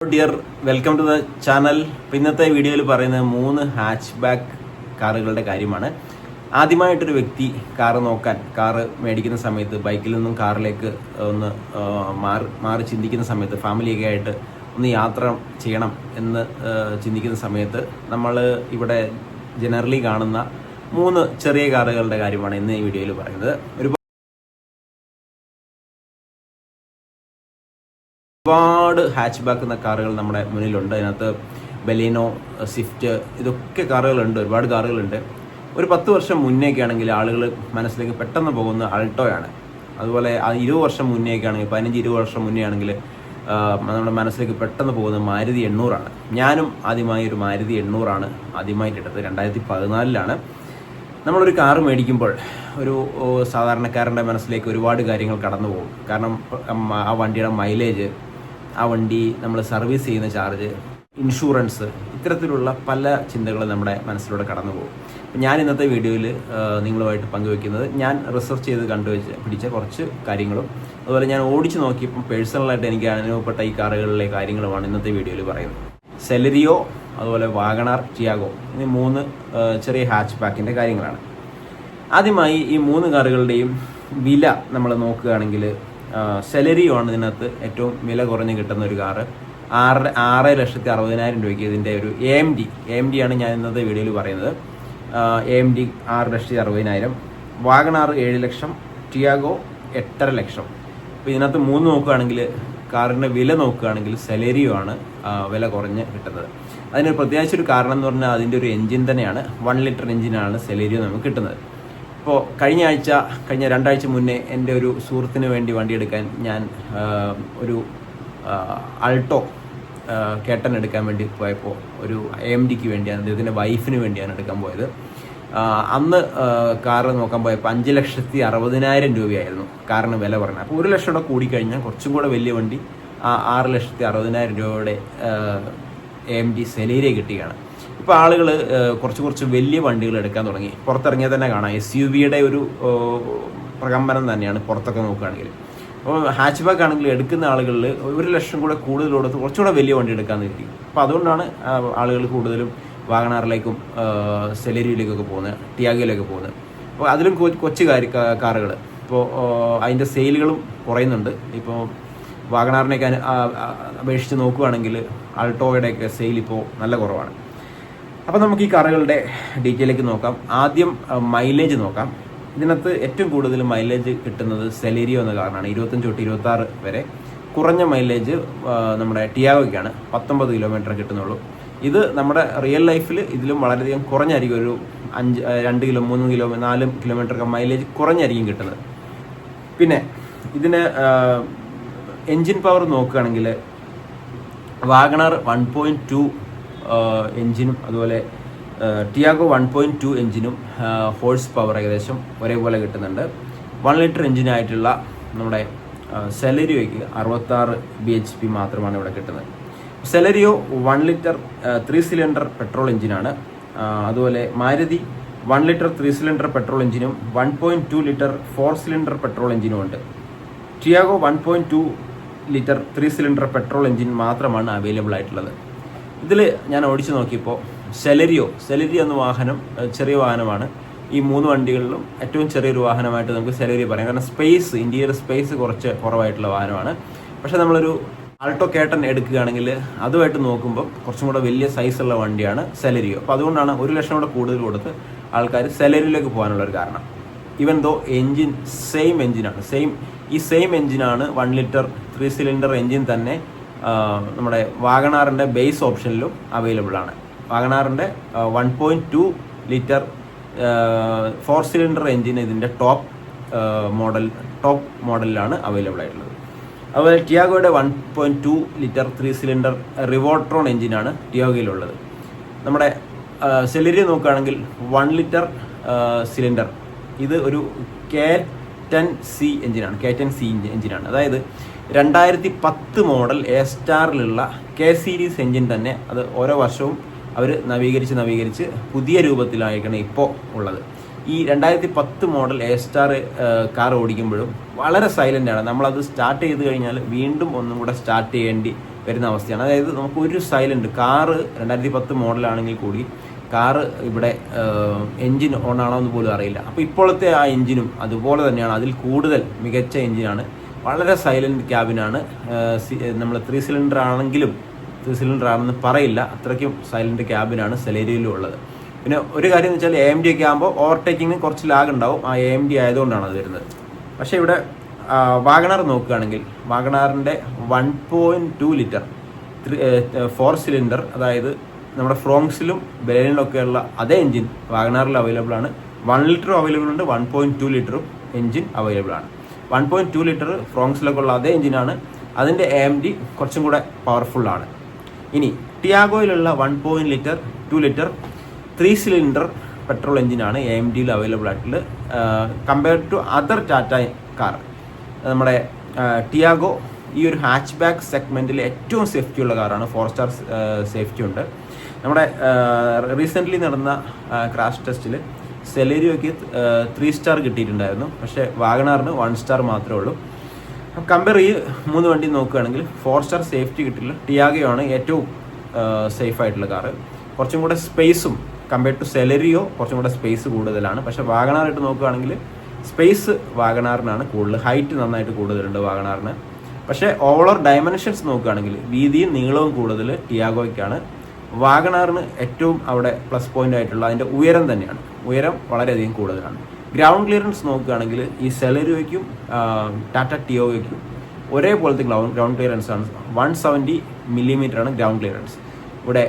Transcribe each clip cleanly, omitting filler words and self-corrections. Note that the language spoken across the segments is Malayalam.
Dear, welcome to the channel. ഇന്നത്തെ വീഡിയോയിൽ പറയുന്നത് 3 ഹാച്ച് ബാക്ക് കാറുകളുടെ കാര്യമാണ്. ആദ്യമായിട്ടൊരു വ്യക്തി കാറ് മേടിക്കുന്ന സമയത്ത് ബൈക്കിൽ നിന്നും കാറിലേക്ക് ഒന്ന് മാറി ചിന്തിക്കുന്ന സമയത്ത്, ഫാമിലിയൊക്കെ ആയിട്ട് ഒന്ന് യാത്ര ചെയ്യണം എന്ന് ചിന്തിക്കുന്ന സമയത്ത് നമ്മൾ ഇവിടെ ജനറലി കാണുന്ന 3 ചെറിയ കാറുകളുടെ കാര്യമാണ് ഇന്ന് ഈ വീഡിയോയിൽ പറയുന്നത്. ഒരുപാട് ഹാച്ച് ബാക്ക് എന്ന കാറുകൾ നമ്മുടെ മുന്നിലുണ്ട്. അതിനകത്ത് ബലീനോ, സ്വിഫ്റ്റ്, ഇതൊക്കെ കാറുകളുണ്ട്, ഒരുപാട് കാറുകളുണ്ട്. ഒരു 10 വർഷം മുന്നേക്ക് ആണെങ്കിൽ ആളുകൾ മനസ്സിലേക്ക് പെട്ടെന്ന് പോകുന്ന അൾട്ടോയാണ്. അതുപോലെ 20 വർഷം മുന്നേക്ക് ആണെങ്കിൽ, 15-20 വർഷം മുന്നേ ആണെങ്കിൽ നമ്മുടെ മനസ്സിലേക്ക് പെട്ടെന്ന് പോകുന്നത് മാരുതി 800 ആണ്. ഞാനും ആദ്യമായി ഒരു മാരുതി 800 ആണ് ആദ്യമായിട്ടെടുത്തത്. 2014 നമ്മളൊരു കാറ് മേടിക്കുമ്പോൾ ഒരു സാധാരണക്കാരൻ്റെ മനസ്സിലേക്ക് ഒരുപാട് കാര്യങ്ങൾ കടന്നു പോകും. കാരണം ആ വണ്ടിയുടെ മൈലേജ്, ആ വണ്ടി നമ്മൾ സർവീസ് ചെയ്യുന്ന ചാർജ്, ഇൻഷുറൻസ്, ഇത്തരത്തിലുള്ള പല ചിന്തകൾ നമ്മുടെ മനസ്സിലൂടെ കടന്നു പോകും. ഞാൻ ഇന്നത്തെ വീഡിയോയിൽ നിങ്ങളുമായിട്ട് പങ്കുവെക്കുന്നത് ഞാൻ റിസർച്ച് ചെയ്ത് പിടിച്ച കുറച്ച് കാര്യങ്ങളും അതുപോലെ ഞാൻ ഓടിച്ച് നോക്കിയപ്പം പേഴ്സണലായിട്ട് എനിക്ക് അനുഭവപ്പെട്ട ഈ കാറുകളിലെ കാര്യങ്ങളുമാണ് ഇന്നത്തെ വീഡിയോയിൽ പറയുന്നത്. സെലറിയോ, അതുപോലെ വാഗണാർ, ടിയാഗോ എന്നീ 3 ചെറിയ ഹാച്ച് ബാക്കിൻ്റെ കാര്യങ്ങളാണ്. ആദ്യമായി ഈ 3 കാറുകളുടെയും വില നമ്മൾ നോക്കുകയാണെങ്കിൽ, സെലറിയോ ആണ് ഇതിനകത്ത് ഏറ്റവും വില കുറഞ്ഞ് കിട്ടുന്ന ഒരു കാറ്. 6,60,000 രൂപയ്ക്ക് ഇതിൻ്റെ ഒരു AMD ആണ് ഞാൻ ഇന്നത്തെ വീഡിയോയിൽ പറയുന്നത്. AMD 6,60,000, വാഗണാർ 7 ലക്ഷം, ടിയാഗോ 8.5 ലക്ഷം. അപ്പോൾ ഇതിനകത്ത് 3 നോക്കുകയാണെങ്കിൽ, കാറിൻ്റെ വില നോക്കുകയാണെങ്കിൽ സെലറിയോ ആണ് വില കുറഞ്ഞ് കിട്ടുന്നത്. അതിന് പ്രത്യേകിച്ചൊരു കാരണം എന്ന് പറഞ്ഞാൽ അതിൻ്റെ ഒരു എൻജിൻ തന്നെയാണ്. 1 ലിറ്റർ എൻജിനാണ് സെലറിയോ നമുക്ക് കിട്ടുന്നത്. ഇപ്പോൾ കഴിഞ്ഞ 2 ആഴ്ച മുന്നേ എൻ്റെ ഒരു സുഹൃത്തിന് വേണ്ടി വണ്ടി എടുക്കാൻ ഞാൻ ഒരു അൾട്ടോ കേട്ടൻ എടുക്കാൻ വേണ്ടി പോയപ്പോൾ ഒരു AMDക്ക് വേണ്ടിയാണ്, അദ്ദേഹത്തിൻ്റെ വൈഫിന് വേണ്ടിയാണ് എടുക്കാൻ പോയത്. അന്ന് കാറ് നോക്കാൻ പോയപ്പോൾ 5,60,000 രൂപയായിരുന്നു കാറിന് വില പറഞ്ഞത്. അപ്പോൾ 1 ലക്ഷം കൂടെ കൂടിക്കഴിഞ്ഞാൽ കുറച്ചും കൂടെ വലിയ വണ്ടി 6,60,000 രൂപയുടെ AMD സെലറിയോ കിട്ടുകയാണ്. ഇപ്പോൾ ആളുകൾ കുറച്ച് വലിയ വണ്ടികൾ എടുക്കാൻ തുടങ്ങി. പുറത്തിറങ്ങിയാൽ തന്നെ കാണാം SUVയുടെ ഒരു പ്രകമ്പനം തന്നെയാണ് പുറത്തൊക്കെ നോക്കുകയാണെങ്കിൽ. അപ്പോൾ ഹാച്ച് ബാക്ക് ആണെങ്കിൽ എടുക്കുന്ന ആളുകളിൽ 1 ലക്ഷം കൂടെ കൂടുതൽ കൊടുത്ത് കുറച്ചുകൂടെ വലിയ വണ്ടി എടുക്കാമെന്ന് കരുതി. അപ്പോൾ അതുകൊണ്ടാണ് ആളുകൾ കൂടുതലും വാഗണാറിലേക്കും സെലറിയോയിലേക്കൊക്കെ പോകുന്നത്, ടിയാഗോയിലേക്ക് പോകുന്നത്. അപ്പോൾ അതിലും കൊച്ചു കാറുകൾ ഇപ്പോൾ അതിൻ്റെ സെയിലുകളും കുറയുന്നുണ്ട്. ഇപ്പോൾ വാഗണാറിനെയൊക്കെ അപേക്ഷിച്ച് നോക്കുകയാണെങ്കിൽ ആൾട്ടോയുടെയൊക്കെ സെയിൽ ഇപ്പോൾ നല്ല കുറവാണ്. അപ്പോൾ നമുക്ക് ഈ കാറുകളുടെ ഡീറ്റെയിലേക്ക് നോക്കാം. ആദ്യം മൈലേജ് നോക്കാം. ഇതിനകത്ത് ഏറ്റവും കൂടുതൽ മൈലേജ് കിട്ടുന്നത് സെലറിയോ എന്ന കാറിനാണ്. 25 തൊട്ട് 26 വരെ. കുറഞ്ഞ മൈലേജ് നമ്മുടെ ടിയാഗോയ്ക്കാണ്. 19 കിലോമീറ്റർ കിട്ടുന്നുള്ളൂ. ഇത് നമ്മുടെ റിയൽ ലൈഫിൽ ഇതിലും വളരെയധികം കുറഞ്ഞായിരിക്കും. ഒരു 2 കിലോ 3 കിലോ 4 കിലോമീറ്റർ മൈലേജ് കുറഞ്ഞായിരിക്കും കിട്ടുന്നത്. പിന്നെ ഇതിന് എൻജിൻ പവർ നോക്കുകയാണെങ്കിൽ വാഗണാർ 1.2 എൻജിനും അതുപോലെ ടിയാഗോ 1.2 എൻജിനും ഹോഴ്സ് പവർ ഏകദേശം ഒരേപോലെ കിട്ടുന്നുണ്ട്. 1 ലിറ്റർ എൻജിനായിട്ടുള്ള നമ്മുടെ സെലറിയോയ്ക്ക് 66 bhp മാത്രമാണ് ഇവിടെ കിട്ടുന്നത്. സെലറിയോ 1 ലിറ്റർ 3 സിലിണ്ടർ പെട്രോൾ എൻജിനാണ്. അതുപോലെ മാരുതി 1 ലിറ്റർ 3 സിലിണ്ടർ പെട്രോൾ എൻജിനും 1.2 ലിറ്റർ 4 സിലിണ്ടർ പെട്രോൾ എൻജിനും ഉണ്ട്. Tiago 1.2 litre 3 cylinder petrol engine മാത്രമാണ് അവൈലബിൾ ആയിട്ടുള്ളത്. ഇതിൽ ഞാൻ ഓടിച്ചു നോക്കിയപ്പോൾ സെലറിയോ എന്ന വാഹനം ചെറിയ വാഹനമാണ്. ഈ 3 വണ്ടികളിലും ഏറ്റവും ചെറിയൊരു വാഹനമായിട്ട് നമുക്ക് സെലറിയോ പറയാം. കാരണം ഇന്റീരിയർ സ്പേസ് കുറച്ച് കുറവായിട്ടുള്ള വാഹനമാണ്. പക്ഷേ നമ്മളൊരു ആൾട്ടോ കേട്ടൻ എടുക്കുകയാണെങ്കിൽ അതുമായിട്ട് നോക്കുമ്പോൾ കുറച്ചും കൂടെ വലിയ സൈസുള്ള വണ്ടിയാണ് സെലറിയോ. അപ്പോൾ അതുകൊണ്ടാണ് 1 ലക്ഷം കൂടെ കൂടുതൽ കൊടുത്ത് ആൾക്കാർ സെലറിയോയിലേക്ക് പോകാനുള്ളൊരു കാരണം. ഈവൻ ദോ എൻജിൻ സെയിം എൻജിനാണ് 1 ലിറ്റർ 3 സിലിണ്ടർ എൻജിൻ തന്നെ നമ്മുടെ വാഗണാറിൻ്റെ ബേസ് ഓപ്ഷനിലും അവൈലബിൾ ആണ്. വാഗണാറിൻ്റെ 1.2 ലിറ്റർ 4 സിലിണ്ടർ എൻജിൻ ഇതിൻ്റെ ടോപ്പ് മോഡലിലാണ് അവൈലബിൾ ആയിട്ടുള്ളത്. അതുപോലെ ടിയാഗോയുടെ 1.2 ലിറ്റർ 3 സിലിണ്ടർ റിവോൾട്രോൺ എൻജിനാണ് ടിയാഗോയിലുള്ളത്. നമ്മുടെ സെലറിയോ നോക്കുകയാണെങ്കിൽ 1 ലിറ്റർ സിലിണ്ടർ, ഇത് ഒരു K10C എൻജിനാണ്. അതായത് 2010 മോഡൽ A-സ്റ്റാറിലുള്ള K സീരീസ് എൻജിൻ തന്നെ. അത് ഓരോ വർഷവും അവർ നവീകരിച്ച് പുതിയ രൂപത്തിലായിരിക്കണം ഇപ്പോൾ ഉള്ളത്. ഈ 2010 മോഡൽ A-സ്റ്റാർ കാർ ഓടിക്കുമ്പോഴും വളരെ സൈലൻ്റാണ്. നമ്മളത് സ്റ്റാർട്ട് ചെയ്ത് കഴിഞ്ഞാൽ വീണ്ടും ഒന്നും കൂടെ സ്റ്റാർട്ട് ചെയ്യേണ്ടി വരുന്ന അവസ്ഥയാണ്. അതായത് നമുക്ക് ഒരു സൈലൻറ്റ് കാറ് 2010 മോഡലാണെങ്കിൽ കൂടി കാറ് ഇവിടെ എൻജിൻ ഓൺ ആണോ എന്ന് പോലും അറിയില്ല. അപ്പോൾ ഇപ്പോഴത്തെ ആ എൻജിനും അതുപോലെ തന്നെയാണ്, അതിൽ കൂടുതൽ മികച്ച എൻജിനാണ്, വളരെ സൈലൻറ്റ് ക്യാബിനാണ്. നമ്മൾ 3 സിലിണ്ടർ ആണെങ്കിലും 3 സിലിണ്ടർ ആണെന്ന് പറയില്ല, അത്രയ്ക്കും സൈലൻറ്റ് ക്യാബിനാണ് സെലേരിയയിലും ഉള്ളത്. പിന്നെ ഒരു കാര്യം എന്ന് വെച്ചാൽ AMD ഒക്കെ ആകുമ്പോൾ ഓവർടേക്കിങ്ങിന് കുറച്ച് ലാഗ് ഉണ്ടാവും, ആ AMD ആയതുകൊണ്ടാണ് അത് വരുന്നത്. പക്ഷേ ഇവിടെ വാഗണാർ നോക്കുകയാണെങ്കിൽ വാഗണാറിൻ്റെ 1.2 ലിറ്റർ 4 സിലിണ്ടർ, അതായത് നമ്മുടെ ഫ്രോങ്സിലും ബലേനിലും ഒക്കെയുള്ള അതേ എൻജിൻ വാഗണാറിൽ അവൈലബിൾ ആണ്. 1 ലിറ്ററും അവൈലബിൾ ഉണ്ട്, 1.2 ലിറ്ററും എൻജിൻ അവൈലബിൾ ആണ്. 1.2 ലിറ്റർ ഫ്രോങ്സിലൊക്കെ ഉള്ള അതേ എൻജിനാണ്, അതിൻ്റെ AMD കുറച്ചും കൂടെ പവർഫുള്ളാണ്. ഇനി ടിയാഗോയിലുള്ള 1.2 ലിറ്റർ 3 സിലിണ്ടർ പെട്രോൾ എൻജിനാണ് AMDയിൽ അവൈലബിൾ ആയിട്ടുള്ളത്. Compare to other Tata car, നമ്മുടെ ടിയാഗോ ഈ ഒരു ഹാച്ച് ബാക്ക് സെഗ്മെൻറ്റിൽ ഏറ്റവും സേഫ്റ്റി ഉള്ള കാറാണ്. 4 സ്റ്റാർ സേഫ്റ്റി ഉണ്ട്. നമ്മുടെ റീസെൻ്റ്ലി നടന്ന ക്രാഷ് ടെസ്റ്റിൽ സെലേരിയോയ്ക്ക് 3 സ്റ്റാർ കിട്ടിയിട്ടുണ്ടായിരുന്നു, പക്ഷേ വാഗണാറിന് 1 സ്റ്റാർ മാത്രമേ ഉള്ളൂ. കമ്പയർ ഈ 3 വണ്ടി നോക്കുകയാണെങ്കിൽ 4 സ്റ്റാർ സേഫ്റ്റി കിട്ടില്ല. ടിയാഗോ ആണ് ഏറ്റവും സേഫ് ആയിട്ടുള്ള കാറ്. കുറച്ചും കൂടെ സ്പേസും കമ്പയർ ടു സെലറിയോ കുറച്ചും കൂടെ സ്പേസ് കൂടുതലാണ്. പക്ഷേ വാഗണാറായിട്ട് നോക്കുകയാണെങ്കിൽ സ്പേസ് വാഗണാറിനാണ് കൂടുതൽ, ഹൈറ്റ് നന്നായിട്ട് കൂടുതലുണ്ട് വാഗണാറിന്. പക്ഷേ ഓവറോൾ ഡയമെൻഷൻസ് നോക്കുകയാണെങ്കിൽ വീതിയും നീളവും കൂടുതൽ ടിയാഗോയ്ക്കാണ്. വാഗണാറിന് ഏറ്റവും അവിടെ പ്ലസ് പോയിന്റ് ആയിട്ടുള്ള അതിൻ്റെ ഉയരം തന്നെയാണ്, ഉയരം വളരെയധികം കൂടുതലാണ്. ഗ്രൗണ്ട് ക്ലിയറൻസ് നോക്കുകയാണെങ്കിൽ ഈ സെലറിയോയ്ക്കും ടാറ്റ ടിയാഗോയ്ക്കും ഒരേപോലത്തെ ഗ്രൗണ്ട് ക്ലിയറൻസ് ആണ്. 170 മില്ലിമീറ്ററാണ് ഗ്രൗണ്ട് ക്ലിയറൻസ്. ഇവിടെ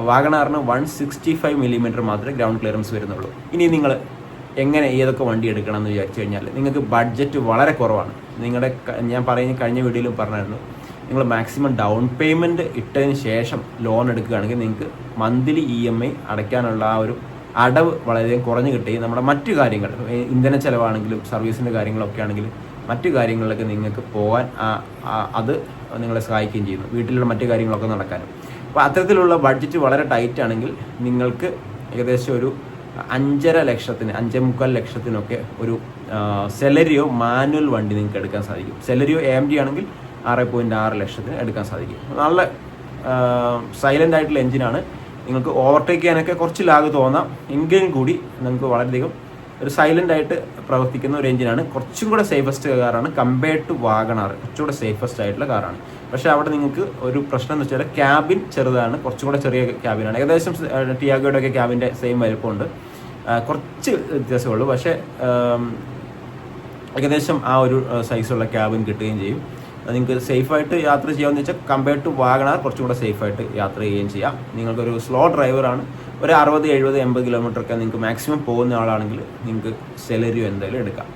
വാഗണാറിന് 165 മില്ലിമീറ്റർ മാത്രമേ ഗ്രൗണ്ട് ക്ലിയറൻസ് വരുന്നുള്ളൂ. ഇനി നിങ്ങൾ എങ്ങനെ ഏതൊക്കെ വണ്ടി എടുക്കണം എന്ന് വിചാരിച്ചു കഴിഞ്ഞാൽ നിങ്ങൾക്ക് ബഡ്ജറ്റ് വളരെ കുറവാണ്. ഞാൻ കഴിഞ്ഞ വീഡിയോയിലും പറഞ്ഞായിരുന്നു, നിങ്ങൾ മാക്സിമം ഡൗൺ പേയ്മെൻറ്റ് ഇട്ടതിന് ശേഷം ലോൺ എടുക്കുകയാണെങ്കിൽ നിങ്ങൾക്ക് മന്ത്ലി EMI അടയ്ക്കാനുള്ള ആ ഒരു അടവ് വളരെയധികം കുറഞ്ഞ് കിട്ടുകയും നമ്മുടെ മറ്റു കാര്യങ്ങൾ, ഇന്ധന ചിലവാണെങ്കിലും സർവീസിൻ്റെ കാര്യങ്ങളൊക്കെ ആണെങ്കിലും മറ്റു കാര്യങ്ങളിലൊക്കെ നിങ്ങൾക്ക് പോകാൻ അത് നിങ്ങളെ സഹായിക്കുകയും ചെയ്യുന്നു, വീട്ടിലുള്ള മറ്റു കാര്യങ്ങളൊക്കെ നടക്കാനും. അപ്പോൾ അത്തരത്തിലുള്ള ബഡ്ജറ്റ് വളരെ ടൈറ്റ് ആണെങ്കിൽ നിങ്ങൾക്ക് ഏകദേശം ഒരു 5.5 ലക്ഷത്തിന് 5.25 ലക്ഷത്തിനൊക്കെ ഒരു സെലറിയോ മാനുവൽ വണ്ടി നിങ്ങൾക്ക് എടുക്കാൻ സാധിക്കും. സെലറിയോ AMD ആണെങ്കിൽ 6.6 ലക്ഷത്തിന് എടുക്കാൻ സാധിക്കും. നല്ല സൈലൻ്റ് ആയിട്ടുള്ള എൻജിനാണ്. നിങ്ങൾക്ക് ഓവർടേക്ക് ചെയ്യാനൊക്കെ കുറച്ച് ലാഗ് തോന്നാം, എങ്കിലും കൂടി നിങ്ങൾക്ക് വളരെയധികം ഒരു സൈലൻ്റ് ആയിട്ട് പ്രവർത്തിക്കുന്ന ഒരു എൻജിനാണ്. കുറച്ചും കൂടെ സേഫസ്റ്റ് കാറാണ് കമ്പയർഡ് ടു വാഗണാർ, കുറച്ചുകൂടെ സേഫസ്റ്റ് ആയിട്ടുള്ള കാറാണ്. പക്ഷേ അവിടെ നിങ്ങൾക്ക് ഒരു പ്രശ്നം എന്ന് വെച്ചാൽ ക്യാബിൻ ചെറുതാണ്, കുറച്ചും കൂടെ ചെറിയ ക്യാബിനാണ്. ഏകദേശം ടിയാഗോയുടെ ഒക്കെ ക്യാബിൻ്റെ സെയിം വലുപ്പമുണ്ട്, കുറച്ച് വ്യത്യാസമുള്ളൂ. പക്ഷേ ഏകദേശം ആ ഒരു സൈസുള്ള ക്യാബിൻ കിട്ടുകയും ചെയ്യും. നിങ്ങൾക്ക് സേഫായിട്ട് യാത്ര ചെയ്യാമെന്ന് വെച്ചാൽ കമ്പയർഡ് ടു വാഗണാർ കുറച്ചും കൂടെ സേഫായിട്ട് യാത്ര ചെയ്യുകയും ചെയ്യാം. നിങ്ങൾക്കൊരു സ്ലോ ഡ്രൈവറാണ്, ഒരു 60, 70, 80 കിലോമീറ്ററൊക്കെ നിങ്ങൾക്ക് മാക്സിമം പോകുന്ന ആളാണെങ്കിൽ നിങ്ങൾക്ക് സെലറിയോ എന്തായാലും എടുക്കാം.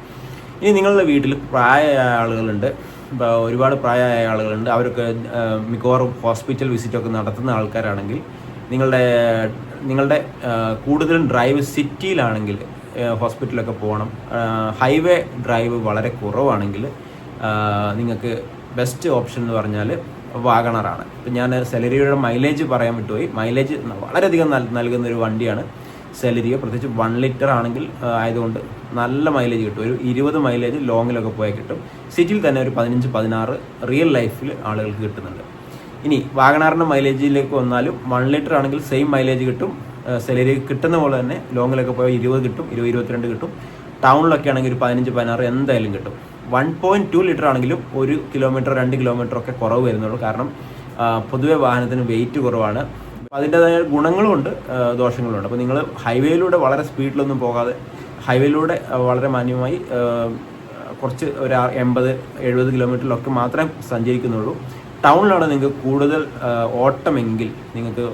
ഇനി നിങ്ങളുടെ വീട്ടിൽ പ്രായമായ ആളുകളുണ്ട്, ഒരുപാട് പ്രായമായ ആളുകളുണ്ട്, അവരൊക്കെ മിക്കവാറും ഹോസ്പിറ്റൽ വിസിറ്റൊക്കെ നടത്തുന്ന ആൾക്കാരാണെങ്കിൽ നിങ്ങളുടെ കൂടുതലും ഡ്രൈവ് സിറ്റിയിലാണെങ്കിൽ ഹോസ്പിറ്റലൊക്കെ പോകണം, ഹൈവേ ഡ്രൈവ് വളരെ കുറവാണെങ്കിൽ നിങ്ങൾക്ക് ബെസ്റ്റ് ഓപ്ഷൻ എന്ന് പറഞ്ഞാൽ വാഗണറാണ്. ഇപ്പം ഞാൻ സെലറിയോയുടെ മൈലേജ് പറയാൻ വിട്ടുപോയി. മൈലേജ് വളരെയധികം നൽകുന്നൊരു വണ്ടിയാണ് സെലറിയോ, പ്രത്യേകിച്ച് 1 ലിറ്റർ ആണെങ്കിൽ ആയതുകൊണ്ട് നല്ല മൈലേജ് കിട്ടും. ഒരു 20 മൈലേജ് ലോങ്ങിലൊക്കെ പോയാൽ കിട്ടും. സിറ്റിയിൽ തന്നെ ഒരു 15, 16 റിയൽ ലൈഫിൽ ആളുകൾക്ക് കിട്ടുന്നുണ്ട്. ഇനി വാഗണാറിൻ്റെ മൈലേജിലേക്ക് വന്നാലും 1 ലിറ്റർ ആണെങ്കിൽ സെയിം മൈലേജ് കിട്ടും. സെലറി കിട്ടുന്ന പോലെ തന്നെ ലോങ്ങിലൊക്കെ പോയാൽ 20 കിട്ടും, 22 കിട്ടും. ടൗണിലൊക്കെ ആണെങ്കിൽ ഒരു 15, 16 എന്തായാലും കിട്ടും. 1.2 ലിറ്റർ ആണെങ്കിലും 1 കിലോമീറ്റർ 2 കിലോമീറ്റർ ഒക്കെ കുറവ് വരുന്നുള്ളൂ. കാരണം പൊതുവെ വാഹനത്തിന് വെയിറ്റ് കുറവാണ്. അതിൻ്റെതായ ഗുണങ്ങളുമുണ്ട്, ദോഷങ്ങളുമുണ്ട്. അപ്പോൾ നിങ്ങൾ ഹൈവേയിലൂടെ വളരെ സ്പീഡിലൊന്നും പോകാതെ ഹൈവേയിലൂടെ വളരെ മാന്യമായി കുറച്ച് ഒരു 80-70 കിലോമീറ്ററിലൊക്കെ മാത്രമേ സഞ്ചരിക്കുന്നുള്ളൂ. ടൗണിലാണ് നിങ്ങൾക്ക് കൂടുതൽ ഓട്ടമെങ്കിൽ, നിങ്ങൾക്ക്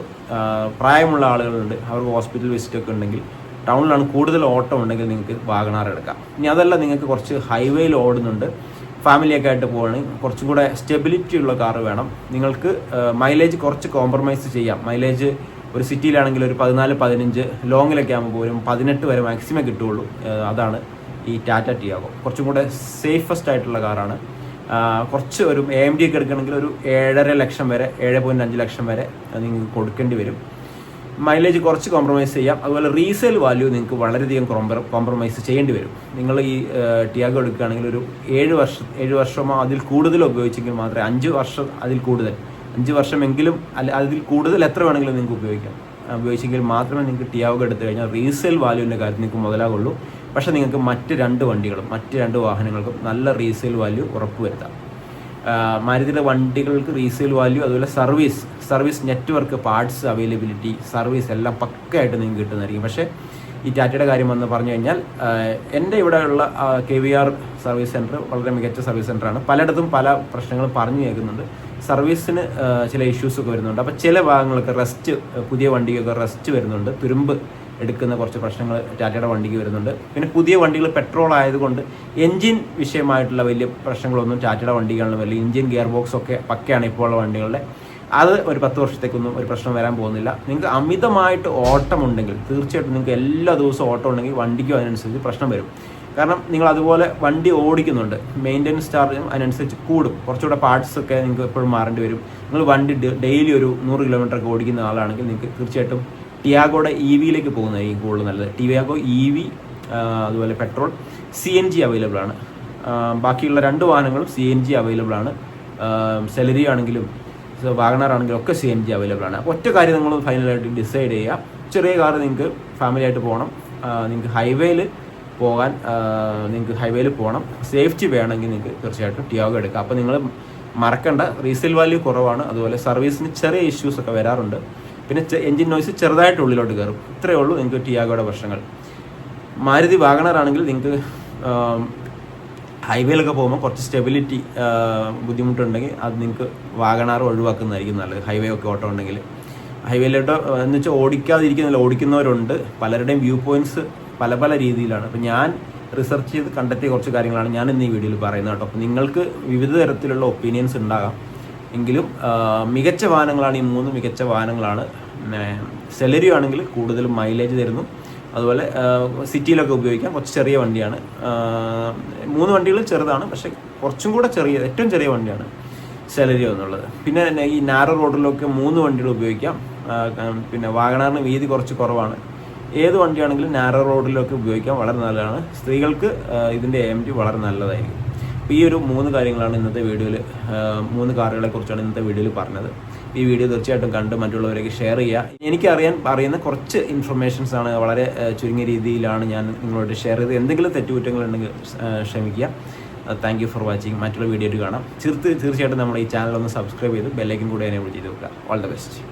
പ്രായമുള്ള ആളുകളുണ്ട്, അവർക്ക് ഹോസ്പിറ്റൽ വിസിറ്റൊക്കെ ഉണ്ടെങ്കിൽ ടൗണിലാണ് കൂടുതൽ ഓട്ടം ഉണ്ടെങ്കിൽ നിങ്ങൾക്ക് വാഗണാർ എടുക്കാം. ഇനി അതല്ല, നിങ്ങൾക്ക് കുറച്ച് ഹൈവേയിൽ ഓടുന്നുണ്ട്, ഫാമിലിയൊക്കെ ആയിട്ട് പോവുകയാണെങ്കിൽ കുറച്ചും കൂടെ സ്റ്റെബിലിറ്റി ഉള്ള കാറ് വേണം. നിങ്ങൾക്ക് മൈലേജ് കുറച്ച് കോംപ്രമൈസ് ചെയ്യാം. മൈലേജ് ഒരു സിറ്റിയിലാണെങ്കിൽ ഒരു 14, 15, ലോങ്ങിലൊക്കെ ആകുമ്പോൾ പോലും 18 വരെ മാക്സിമം കിട്ടുകയുള്ളൂ. അതാണ് ഈ ടാറ്റ ടിയാഗോ. കുറച്ചും കൂടെ സേഫസ്റ്റ് ആയിട്ടുള്ള കാറാണ്. കുറച്ച് ഒരു AMD ഒക്കെ എടുക്കണമെങ്കിൽ ഒരു 7.5 ലക്ഷം വരെ 7.5 ലക്ഷം വരെ നിങ്ങൾക്ക് കൊടുക്കേണ്ടി വരും. മൈലേജ് കുറച്ച് കോംപ്രമൈസ് ചെയ്യാം. അതുപോലെ റീസെയിൽ വാല്യൂ നിങ്ങൾക്ക് വളരെയധികം കോംപ്രമൈസ് ചെയ്യേണ്ടി വരും. നിങ്ങൾ ഈ ടിയാഗോ എടുക്കുകയാണെങ്കിൽ ഒരു 7 വർഷമോ അതിൽ കൂടുതൽ ഉപയോഗിച്ചെങ്കിൽ മാത്രമേ, 5 വർഷം അതിൽ കൂടുതൽ 5 വർഷമെങ്കിലും അതിൽ കൂടുതൽ എത്ര വേണമെങ്കിലും നിങ്ങൾക്ക് ഉപയോഗിച്ചെങ്കിൽ മാത്രമേ നിങ്ങൾക്ക് ടിയാഗോ എടുത്തു കഴിഞ്ഞാൽ റീസെയിൽ വാല്യൂവിൻ്റെ കാര്യത്തിൽ നിങ്ങൾക്ക് മുതലാകുള്ളൂ. പക്ഷേ നിങ്ങൾക്ക് മറ്റ് 2 വണ്ടികളും മറ്റ് 2 വാഹനങ്ങൾക്കും നല്ല റീസെയിൽ വാല്യൂ ഉറപ്പുവരുത്താം. മാരുതിയുടെ വണ്ടികൾക്ക് റീസെയിൽ വാല്യൂ, അതുപോലെ service network, parts availability, service എല്ലാം പക്കയായിട്ട് നിങ്ങൾക്ക് കിട്ടുന്നതായിരിക്കും. പക്ഷേ ഈ ടാറ്റയുടെ കാര്യം വന്ന് പറഞ്ഞു കഴിഞ്ഞാൽ എൻ്റെ ഇവിടെയുള്ള KVR സർവീസ് സെൻറ്റർ വളരെ മികച്ച സർവീസ് സെൻ്ററാണ്. പലയിടത്തും പല പ്രശ്നങ്ങളും പറഞ്ഞു കേൾക്കുന്നുണ്ട്. സർവീസിന് ചില ഇഷ്യൂസൊക്കെ വരുന്നുണ്ട്. അപ്പോൾ ചില ഭാഗങ്ങളൊക്കെ പുതിയ വണ്ടിക്കൊക്കെ റെസ്റ്റ് വരുന്നുണ്ട്. തുരുമ്പ് എടുക്കുന്ന കുറച്ച് പ്രശ്നങ്ങൾ ടാറ്റയുടെ വണ്ടിക്ക് വരുന്നുണ്ട്. പിന്നെ പുതിയ വണ്ടികൾ പെട്രോൾ ആയതുകൊണ്ട് എൻജിൻ വിഷയമായിട്ടുള്ള വലിയ പ്രശ്നങ്ങളൊന്നും ടാറ്റയുടെ വണ്ടികളിലും വരില്ല. എൻജിൻ ഗിയർ ബോക്സ് ഒക്കെ പക്കയാണ് ഇപ്പോൾ ഉള്ള വണ്ടികളുടെ. അത് ഒരു 10 വർഷത്തേക്കൊന്നും ഒരു പ്രശ്നം വരാൻ പോകുന്നില്ല. നിങ്ങൾക്ക് അമിതമായിട്ട് ഓട്ടമുണ്ടെങ്കിൽ തീർച്ചയായിട്ടും നിങ്ങൾക്ക് എല്ലാ ദിവസവും ഓട്ടം ഉണ്ടെങ്കിൽ വണ്ടിക്കും അതിനനുസരിച്ച് പ്രശ്നം വരും. കാരണം നിങ്ങൾ അതുപോലെ വണ്ടി ഓടിക്കുന്നുണ്ട്, മെയിൻ്റെനൻസ് ചാർജും അതിനനുസരിച്ച് കൂടും. കുറച്ചുകൂടെ പാർട്സൊക്കെ നിങ്ങൾക്ക് എപ്പോഴും മാറേണ്ടി വരും. നിങ്ങൾ വണ്ടി ഡെയിലി ഒരു 100 കിലോമീറ്ററൊക്കെ ഓടിക്കുന്ന ആളാണെങ്കിൽ നിങ്ങൾക്ക് തീർച്ചയായിട്ടും ടിയാഗോയുടെ EVയിലേക്ക് പോകുന്നതായിരിക്കും കൂടുതൽ നല്ലത്. ടിയാഗോ EV, അതുപോലെ പെട്രോൾ, CNG അവൈലബിൾ ആണ്. ബാക്കിയുള്ള 2 വാഹനങ്ങളും CNG അവൈലബിൾ ആണ്. സെലറി ആണെങ്കിലും വാഗണർ ആണെങ്കിലും ഒക്കെ CNG അവൈലബിൾ ആണ്. അപ്പോൾ ഒറ്റ കാര്യം നിങ്ങൾ ഫൈനലായിട്ട് ഡിസൈഡ് ചെയ്യുക. ചെറിയ കാർ നിങ്ങൾക്ക് ഫാമിലി ആയിട്ട് പോകണം, നിങ്ങൾക്ക് ഹൈവേയിൽ പോകണം, സേഫ്റ്റി വേണമെങ്കിൽ നിങ്ങൾക്ക് തീർച്ചയായിട്ടും ടിയാഗോ എടുക്കുക. അപ്പോൾ നിങ്ങൾ മറക്കേണ്ട, റീസെയിൽ വാല്യൂ കുറവാണ്. അതുപോലെ സർവീസിന് ചെറിയ ഇഷ്യൂസൊക്കെ വരാറുണ്ട്. പിന്നെ എൻജിൻ നോയ്സ് ചെറുതായിട്ട് ഉള്ളിലോട്ട് കയറും. ഇത്രയേ ഉള്ളൂ നിങ്ങൾക്ക് ടിയാഗോയുടെ പ്രശ്നങ്ങൾ. മാരുതി വാഗണർ ആണെങ്കിൽ നിങ്ങൾക്ക് ഹൈവേയിലൊക്കെ പോകുമ്പോൾ കുറച്ച് സ്റ്റെബിലിറ്റി ബുദ്ധിമുട്ടുണ്ടെങ്കിൽ അത് നിങ്ങൾക്ക് വാഗണർ ഒഴിവാക്കുന്നതായിരിക്കും നല്ലത്. ഹൈവേ ഒക്കെ ഓട്ടം ഉണ്ടെങ്കിൽ ഹൈവേയിലോട്ട് എന്ന് വെച്ചാൽ ഓടിക്കുന്നവരുണ്ട്. പലരുടെയും വ്യൂ പോയിൻറ്റ്സ് പല രീതിയിലാണ്. അപ്പോൾ ഞാൻ റിസർച്ച് ചെയ്ത് കണ്ടെത്തിയ കുറച്ച് കാര്യങ്ങളാണ് ഞാൻ ഇന്ന് ഈ വീഡിയോയിൽ പറയുന്നത് കേട്ടോ. അപ്പോൾ നിങ്ങൾക്ക് വിവിധ തരത്തിലുള്ള ഒപ്പീനിയൻസ് ഉണ്ടാകാം. എങ്കിലും മികച്ച വാഹനങ്ങളാണ് ഈ 3 മികച്ച വാഹനങ്ങളാണ്. സെലറി ആണെങ്കിൽ കൂടുതൽ മൈലേജ് തരുന്നു. അതുപോലെ സിറ്റിയിലൊക്കെ ഉപയോഗിക്കാം. കുറച്ച് ചെറിയ വണ്ടിയാണ്. 3 വണ്ടികൾ ചെറുതാണ്, പക്ഷേ കുറച്ചും കൂടെ ഏറ്റവും ചെറിയ വണ്ടിയാണ് സെലറി എന്നുള്ളത്. പിന്നെ ഈ നാരോ റോഡിലൊക്കെ 3 വണ്ടികൾ ഉപയോഗിക്കാം. പിന്നെ വാഗണറിന് വീതി കുറച്ച് കുറവാണ്. ഏത് വണ്ടിയാണെങ്കിലും നാരോ റോഡിലൊക്കെ ഉപയോഗിക്കാം, വളരെ നല്ലതാണ്. സ്ത്രീകൾക്ക് ഇതിൻ്റെ AMG വളരെ നല്ലതായിരിക്കും. അപ്പോൾ ഈ ഒരു 3 കാര്യങ്ങളാണ് ഇന്നത്തെ വീഡിയോയിൽ, 3 കാറുകളെ കുറിച്ചാണ് ഇന്നത്തെ വീഡിയോയിൽ പറഞ്ഞത്. ഈ വീഡിയോ തീർച്ചയായിട്ടും കണ്ട് മറ്റുള്ളവരേക്ക് ഷെയർ ചെയ്യുക. അറിയുന്ന കുറച്ച് ഇൻഫർമേഷൻസ് ആണ്, വളരെ ചുരുങ്ങിയ രീതിയിലാണ് ഞാൻ നിങ്ങളോട് ഷെയർ ചെയ്ത്. എന്തെങ്കിലും തെറ്റുകുറ്റങ്ങളുണ്ടെങ്കിൽ ക്ഷമിക്കുക. Thank you for watching. മറ്റുള്ള വീഡിയോ കാണാം. തീർച്ചയായിട്ടും നമ്മുടെ ഈ ചാനൽ ഒന്ന് സബ്സ്ക്രൈബ് ചെയ്ത് ബെല്ലൈക്കൻ കൂടെ എനേബിൾ ചെയ്ത് വെക്കുക. All the best.